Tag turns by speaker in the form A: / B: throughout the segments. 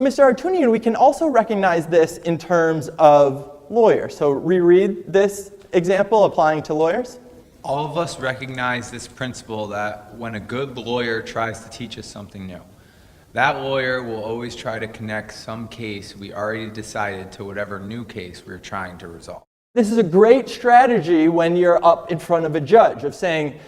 A: Mr. Artunian, we can also recognize this in terms of lawyers. So reread this example applying to lawyers.
B: All of us recognize this principle that when a good lawyer tries to teach us something new, that lawyer will always try to connect some case we already decided to whatever new case we're trying to resolve.
A: This is a great strategy when you're up in front of a judge of saying,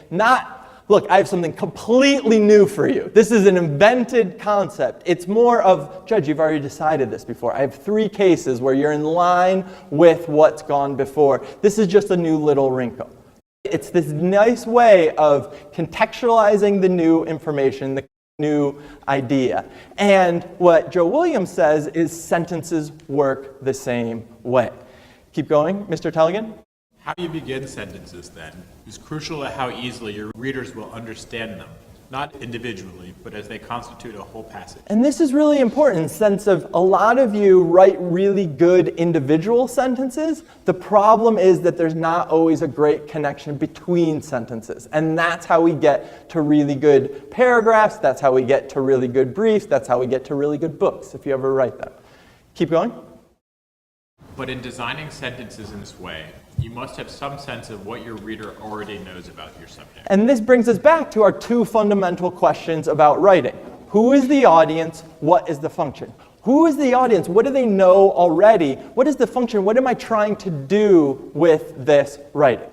A: look, I have something completely new for you. This is an invented concept. It's more of, Judge, you've already decided this before. I have 3 cases where you're in line with what's gone before. This is just a new little wrinkle. It's this nice way of contextualizing the new information, the new idea. And what Joe Williams says is sentences work the same way. Keep going, Mr. Tellegen.
C: How you begin sentences, then, is crucial to how easily your readers will understand them, not individually, but as they constitute a whole passage.
A: And this is really important in the sense of a lot of you write really good individual sentences. The problem is that there's not always a great connection between sentences. And that's how we get to really good paragraphs. That's how we get to really good briefs. That's how we get to really good books, if you ever write them. Keep going.
C: But in designing sentences in this way, you must have some sense of what your reader already knows about your subject.
A: And this brings us back to our 2 fundamental questions about writing. Who is the audience? What is the function? Who is the audience? What do they know already? What is the function? What am I trying to do with this writing?